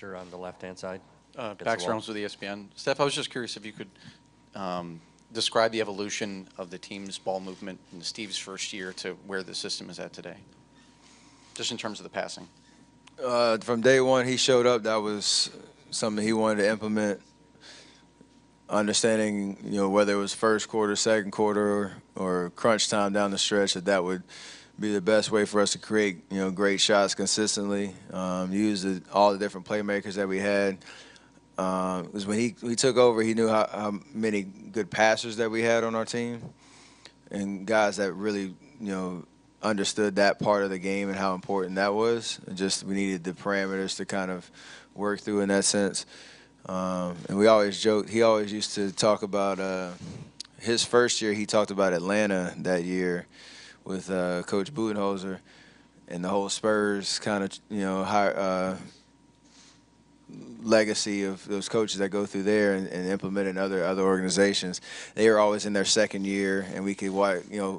On the left-hand side. Baxter Holmes with ESPN. Steph, I was just curious if you could describe the evolution of the team's ball movement in Steve's first year to where the system is at today, just in terms of the passing. From day one, he showed up. That was something he wanted to implement. Understanding, whether it was first quarter, second quarter, or crunch time down the stretch, that would be the best way for us to create, great shots consistently. Use all the different playmakers that we had. Because when he took over, he knew how many good passers that we had on our team, and guys that really, understood that part of the game and how important that was. And just we needed the parameters to kind of work through in that sense. And we always joked. He always used to talk about his first year. He talked about Atlanta that year with Coach Budenholzer and the whole Spurs kind of, legacy of those coaches that go through there and implement in other organizations. They were always in their second year, and we could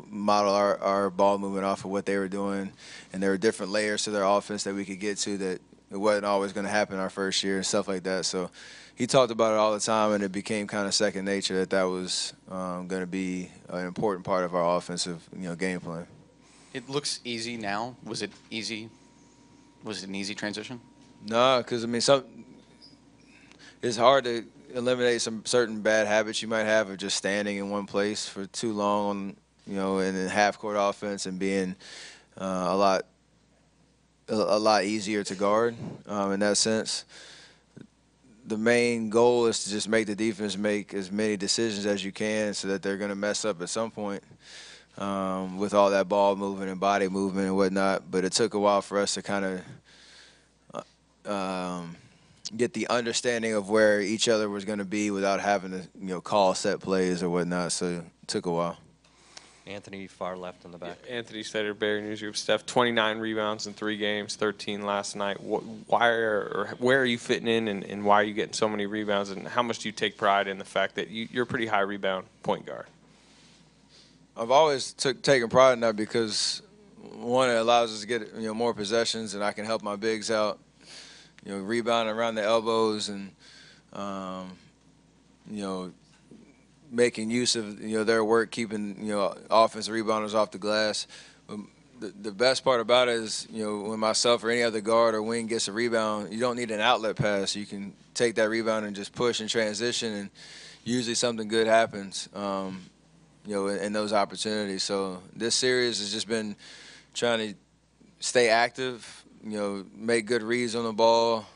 model our ball movement off of what they were doing. And there were different layers to their offense that we could get to that it wasn't always going to happen our first year and stuff like that. So he talked about it all the time, and it became kind of second nature that was going to be an important part of our offensive game plan. It looks easy now. Was it easy? Was it an easy transition? No, because it's hard to eliminate some certain bad habits you might have of just standing in one place for too long, in a half-court offense and being a lot easier to guard in that sense. The main goal is to just make the defense make as many decisions as you can so that they're going to mess up at some point with all that ball movement and body movement and whatnot. But it took a while for us to kind of get the understanding of where each other was going to be without having to call set plays or whatnot. So it took a while. Anthony, far left in the back. Anthony Slater, Barry News Group. Steph, 29 rebounds in 3 games, 13 last night. Where are you fitting in, and why are you getting so many rebounds? And how much do you take pride in the fact that you're a pretty high rebound point guard? I've always taken pride in that because, one, it allows us to get more possessions, and I can help my bigs out, rebounding around the elbows and making use of their work, keeping offensive rebounders off the glass. The best part about it is when myself or any other guard or wing gets a rebound, you don't need an outlet pass. You can take that rebound and just push and transition, and usually something good happens. In those opportunities. So this series has just been trying to stay active, make good reads on the ball,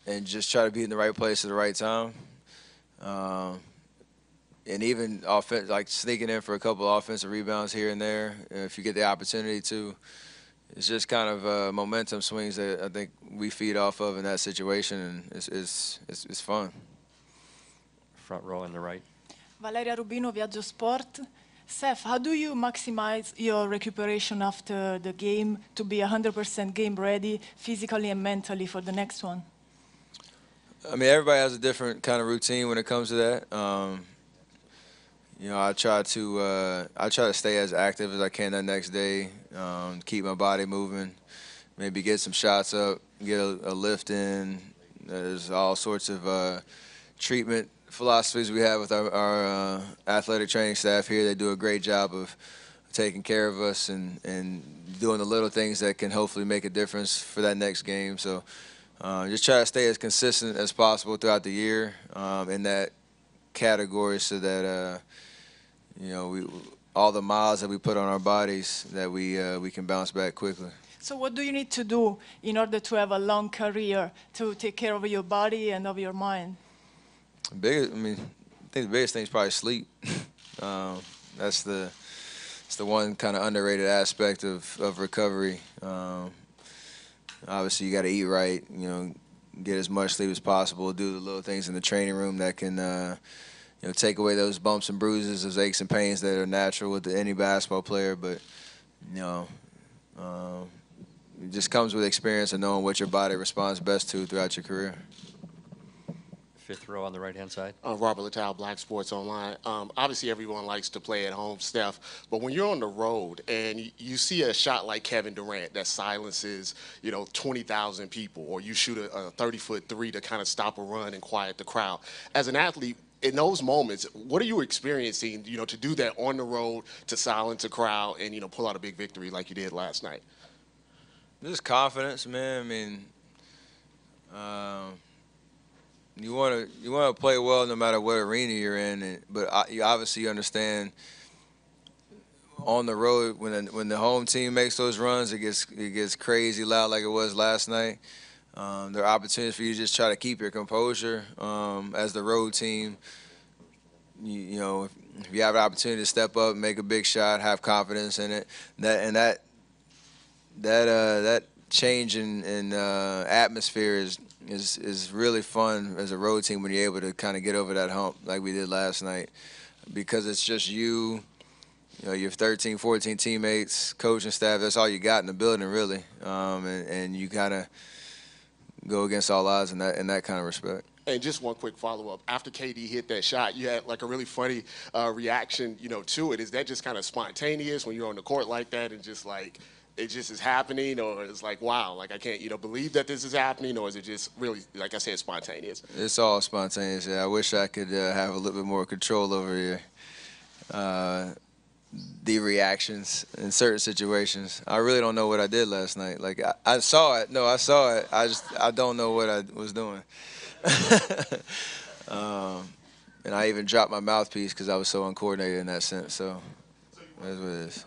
and just try to be in the right place at the right time. And even like sneaking in for a couple of offensive rebounds here and there, if you get the opportunity to. It's just kind of momentum swings that I think we feed off of in that situation, and it's fun. Front row on the right. Valeria Rubino, Viaggio Sport. Seth, how do you maximize your recuperation after the game to be 100% game ready physically and mentally for the next one? Everybody has a different kind of routine when it comes to that. I try to stay as active as I can that next day, keep my body moving, maybe get some shots up, get a lift in. There's all sorts of treatment philosophies we have with our athletic training staff here. They do a great job of taking care of us and doing the little things that can hopefully make a difference for that next game. So just try to stay as consistent as possible throughout the year in that category so that, all the miles that we put on our bodies, that we can bounce back quickly. So what do you need to do in order to have a long career to take care of your body and of your mind? I think the biggest thing is probably sleep. It's the one kind of underrated aspect of recovery. Obviously, you got to eat right. Get as much sleep as possible. Do the little things in the training room that can, take away those bumps and bruises, those aches and pains that are natural with any basketball player. But it just comes with experience and knowing what your body responds best to throughout your career. fifth row on the right-hand side. Robert Littell, Black Sports Online. Obviously, everyone likes to play at home, Steph, but when you're on the road and you see a shot like Kevin Durant that silences, 20,000 people, or you shoot a 30-foot three to kind of stop a run and quiet the crowd, as an athlete, in those moments, what are you experiencing, to do that on the road, to silence a crowd and, pull out a big victory like you did last night? Just confidence, man. I mean, you want to play well no matter what arena you're in, but you obviously understand on the road when the home team makes those runs, it gets crazy loud like it was last night. There are opportunities for you to just try to keep your composure as the road team. If you have an opportunity to step up, make a big shot, have confidence in it. That change in atmosphere is really fun as a road team when you're able to kind of get over that hump like we did last night, because it's just you your 13, 14 teammates, coaching staff. That's all you got in the building, really, and you kind of go against all odds in that kind of respect. And just one quick follow-up. After KD hit that shot, you had like a really funny reaction, to it. Is that just kind of spontaneous when you're on the court like that and just like it just is happening, or it's like, wow, like I can't, believe that this is happening, or is it just really, like I said, spontaneous? It's all spontaneous. Yeah, I wish I could have a little bit more control over the reactions in certain situations. I really don't know what I did last night. Like I saw it. No, I saw it. I don't know what I was doing. And I even dropped my mouthpiece because I was so uncoordinated in that sense. So that's what it is.